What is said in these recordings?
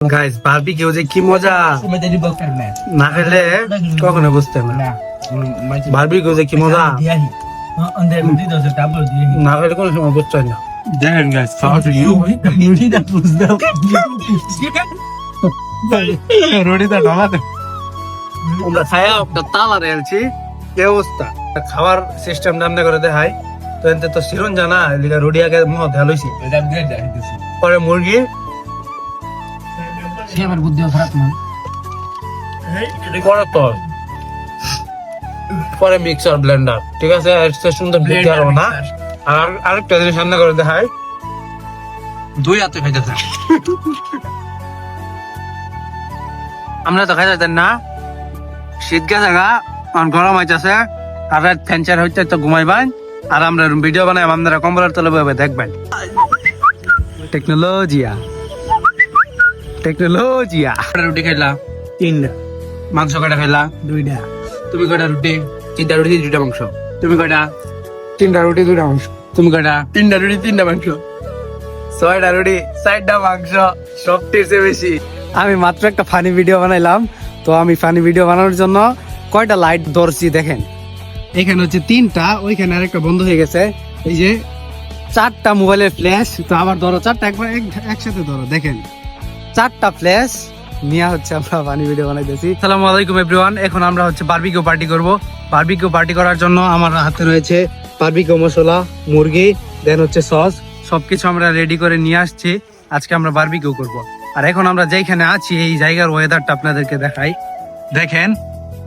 Guys barbecue যে কি মজা না খেলে কখনো বুঝতে না বারবিকিউ যে কি মজা না খেলে কোনো সময় বুঝতে না দেখেন গাইস রুটিটা ঢালাতে আমরা খায়া একটা তালা রেলছি কি অবস্থা খাবার সিস্টেম রান্না করে দেখাই তো এতে তো সিরন জানা লিগা রুটি আগে মুহ ঢালইছি পরে মুরগি আমার বুদ্ধি খারাপ না পরে মিক্সার ব্লেন্ডার ঠিক আছে সুন্দর বুদ্ধি আর না আর আরেকটা জিনিস রান্না করে দেখাই দুই হাতে খাইতেছে আমরা তো খাইতে না শীত গেছে গা গরম হইতেছে আর ফ্যানচার হইতে তো ঘুমাইবেন আর আমরা ভিডিও বানাই আপনারা কম্বলের তলে বসে দেখবেন টেকনোলজিয়া রুটি খাইলা তিনটা মাংস কয়টা খাইলা দুইটা তুমি কয়টা রুটি তিনটা রুটি দুইটা মাংস তুমি কয়টা তিনটা রুটি দুইটা মাংস তুমি কয়টা তিনটা রুটি তিনটা মাংস ছয়টা রুটি চারটা মাংস সবচেয়ে বেশি আমি মাত্র একটা ফানি ভিডিও বানাইলাম তো আমি ফানি ভিডিও বানানোর জন্য কয়টা লাইট ধরছি দেখেন এখানে হচ্ছে তিনটা ওইখানে আরেকটা বন্ধ হয়ে গেছে এই যে চারটা মোবাইলের ফ্ল্যাশ তো আবার ধরো চারটা একবার একসাথে ধরো দেখেন চারটা ফ্ল্যাশ নিয়ে হচ্ছে আমরা ফানি ভিডিও বানাইতেছি। আসসালামু আলাইকুম এভরিওয়ান, এখন আমরা হচ্ছে বারবিকিউ পার্টি করব। বারবিকিউ পার্টি করার জন্য আমার হাতে রয়েছে বারবিকিউ মশলা, মুরগি, দেন হচ্ছে সস, সবকিছু আমরা রেডি করে নিয়ে আসছি। আজকে আমরা বারবিকিউ করব। আর এখন আমরা যেখানে আছি এই জায়গার ওয়েদারটা আপনাদেরকে দেখাই। দেখেন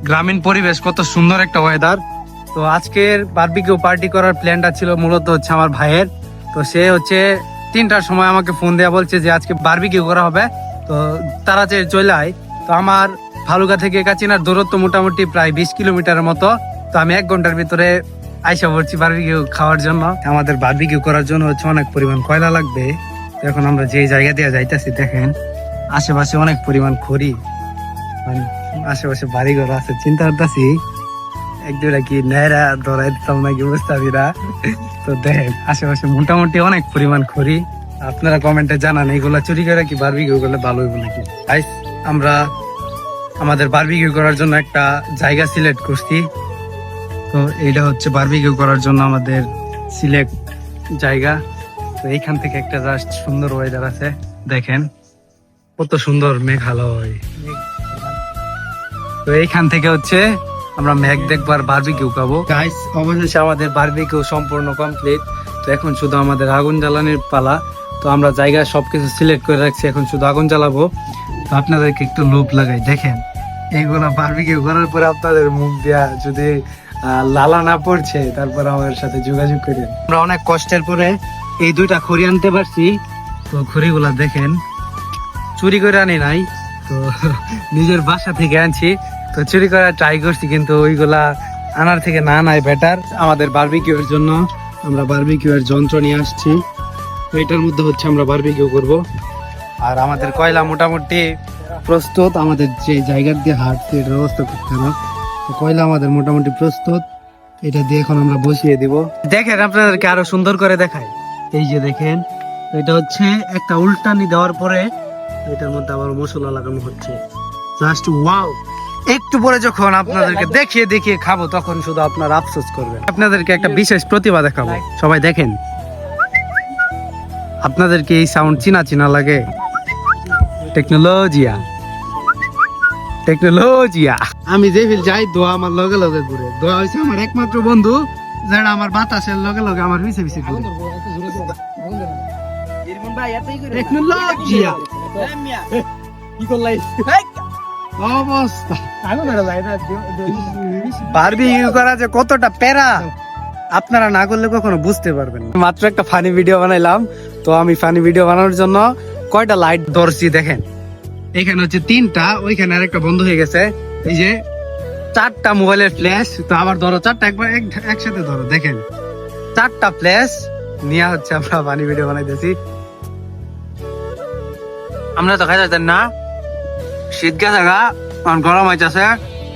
গ্রামীণ পরিবেশ, কত সুন্দর একটা ওয়েদার। তো আজকের বারবিকিউ পার্টি করার প্ল্যানটা ছিল মূলত হচ্ছে আমার ভাইয়ের। তো সে হচ্ছে 3টার সময় আমাকে ফোন দেয়া বলছে যে আজকে বারবিকিউ করা হবে, তো তাড়াতাড়ি চলে আয়। তো আমার ভালুকা থেকে কাচিনার দূরত্ব মোটামুটি প্রায় 20 কিলোমিটারের মতো। তো আমি 1 ঘন্টার ভিতরে আইসা পড়ছি বারবিকিউ খাওয়ার জন্য। আমাদের বারবিকিউ করার জন্য হচ্ছে অনেক পরিমাণ কয়লা লাগবে। তো এখন আমরা যে জায়গা দিয়ে যাইতেছি দেখেন আশেপাশে অনেক পরিমাণ খড়ি, আশেপাশে বাড়িঘর আছে। চিন্তা করতেছি এক দুইটা কি নেয়রা ধরাই দিতাম নাকি বুঝতাছিরা। তো দেখেন আশেপাশে মোটামুটি অনেক পরিমাণ খড়ি। আপনারা কমেন্টে জানান এগুলা চুরি করে কি বারবিকিউ করলে ভালো হইব নাকি। গাইস আমরা আমাদের বারবিকিউ করার জন্য একটা জায়গা সিলেক্ট করছি। তো এইটা হচ্ছে বারবিকিউ করার জন্য আমাদের সিলেক্ট জায়গা। তো এইখান থেকে একটা জাস্ট সুন্দর ওয়েদার আছে, দেখেন কত সুন্দর মেঘালয়। তো এইখান থেকে হচ্ছে আমরা মেঘ দেখবো আর বারবিকিউ খাবো। গাইস অবশেষে আমাদের বারবিকিউ সম্পূর্ণ কমপ্লিট। তো এখন শুধু আমাদের আগুন জ্বালানোর পালা। তো আমরা জায়গা সবকিছু সিলেক্ট করে রাখছি, এখন শুধু আগুন জ্বালাবো। তো আপনাদেরকে একটু লোভ লাগাই, দেখেন এইগুলো বারবিকিউ করার পরে আপনাদের মুখ দিয়া যদি লালা না পড়ছে তারপর আমাদের সাথে যোগাযোগ করেন। আমরা অনেক কষ্টের পরে এই 2টা খড়ি আনতে পারছি। তো খড়িগুলা দেখেন চুরি করে আনি নাই, তো নিজের বাসা থেকে আনছি। তো চুরি করার ট্রাই করছি কিন্তু ওইগুলা আনার থেকে না নাই বেটার। আমাদের বারবিকিউ এর জন্য আমরা বারবিকিউ এর যন্ত্র নিয়ে আসছি। তো এটার মধ্যে হচ্ছে আমরা বারবিকিউ করব। আর আমাদের কয়লা মোটামুটি প্রস্তুত, আমাদের যে জায়গা দিয়ে হাঁটতে এটার ব্যবস্থা করতে হবে। তো কয়লা আমাদের মোটামুটি প্রস্তুত, এটা দিয়ে এখন আমরা বসিয়ে দিব। দেখেন আপনাদেরকে আরো সুন্দর করে দেখাই, এই যে দেখেন এটা হচ্ছে একটা উল্টানি দেওয়ার পরে এটার মধ্যে আবার মশলা লাগানো হচ্ছে। Just wow. একটু পরে যখন আপনাদেরকে দেখিয়ে দেখিয়ে খাবো তখন শুধু আপনারা আফসোস করবেন। আপনাদেরকে একটা বিশেষ প্রতিভা দেখাবো, সবাই দেখেন। আপনাদেরকে এই সাউন্ড চিনা চিনা লাগে? টেকনোলজিয়া। আমি যে ফিল যাই দোয়া আমার লগে লগে ঘুরে। দোয়া হয়েছে আমার একমাত্র বন্ধু যারা আমার বাতাসের লগে লগে আমার পিছে পিছে ঘুরে। টেকনোলজিয়া অবস্থা। বারবিকিউ করা যে কতটা প্যারা আপনারা না করলে কখনো বুঝতে পারবেন না। মাত্র একটা ফানি ভিডিও বানাইলাম। তো আমি ফানি ভিডিও বানানোর জন্য কয়টা লাইট ধরছি দেখেন। এখানে হচ্ছে 3টা, ওইখানে আরেকটা বন্ধ হয়ে গেছে। এই যে 4টা মোবাইলের ফ্ল্যাশ, তো আবার ধরো চারটা একবার একসাথে ধরো দেখেন চারটা ফ্ল্যাশ নিয়ে হচ্ছে আমরা ফানি ভিডিও বানাইতেছি। আমরা তো খাইতে না শীত গেছে গা গরম হইতেছে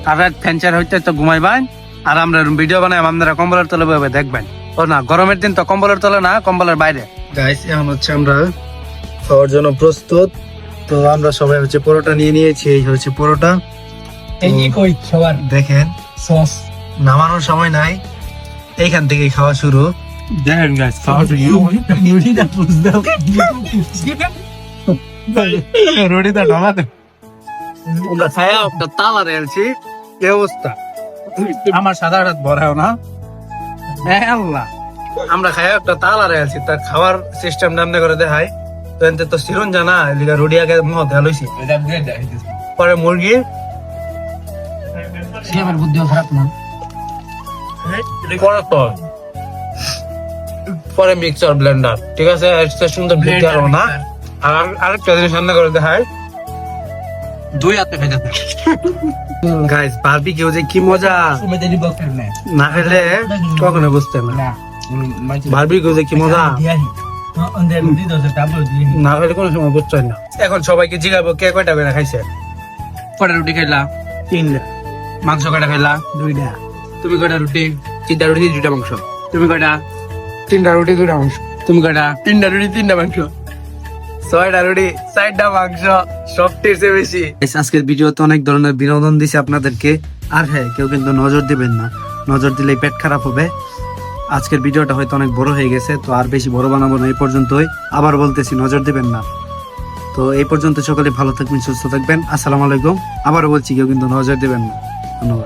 আর ফ্যানচার হইতে তো ঘুমাইবেন আর আমরা ভিডিও বানাই আপনারা কম্বলের তলে বসে দেখবেন। ও না, গরমের দিন তো কম্বলের তলে না, কম্বলের বাইরে। গাইস এখন হচ্ছে আমরা খাওয়ার জন্য প্রস্তুত। তো আমরা সবাই হচ্ছে পরোটা নিয়ে নিয়েছি, এই হচ্ছে পরোটা। কই সবার দেখেন সস নামানোর সময় নাই, এইখান থেকে খাওয়া শুরু। দেখেন গাইস খাওয়া রুটিটা পুষ দাও রুটিটা ঢালাতে আমরা খায়া একটা তালা রেলছি, এই অবস্থা। আমার সাদা হাত ভরাও না আল্লাহ আমরা খায়া একটা তালা রেলছি, তার খাওয়ার সিস্টেম নামনে করে দেখাই। তো এতে তো সিরন জানা এদিকে রুটি আগে মত হেলইছি, পরে মুরগি, সে আমার বুদ্ধিও খারাপ না পরে তো পরে মিক্সার ব্লেন্ডার। ঠিক আছে, একটা সুন্দর বুদ্ধি আরো না। আর আরেকটা জিনিস রান্না করে দেখাই, দুই হাতে খাইতে গাইস বারবিকিউ যে কি মজা, না খেলে কখনো বুঝতে না। বারবিকিউ যে কি মজা, না খেলে কোনো সময় বুঝতে না। এখন সবাইকে জিজ্ঞাসা কে কয়টা করে খাইছে। কটা রুটি খাইলা? 3টা। মাংস কটা খাইলা? 2টা। তুমি কটা রুটি? 3টা রুটি 2টা মাংস। তুমি কটা? 3টা রুটি 2টা মাংস। তুমি কটা? 3টা রুটি 3টা মাংস। 6টা রুটি 4টা মাংস, সবটির চেয়ে বেশি। আজকের ভিডিওতে অনেক ধরনের বিনোদন দিছে আপনাদেরকে। আর হ্যাঁ, কেউ কিন্তু নজর দিবেন না, নজর দিলে পেট খারাপ হবে। আজকের ভিডিওটা হয়তো অনেক বড় হয়ে গেছে, তো আর বেশি বড় বানাবো না, এই পর্যন্তই। আবার বলতেছি, নজর দিবেন না। তো এই পর্যন্ত সকলে ভালো থাকবেন, সুস্থ থাকবেন। আসসালামু আলাইকুম। আবারও বলছি, কেউ কিন্তু নজর দিবেন না। ধন্যবাদ।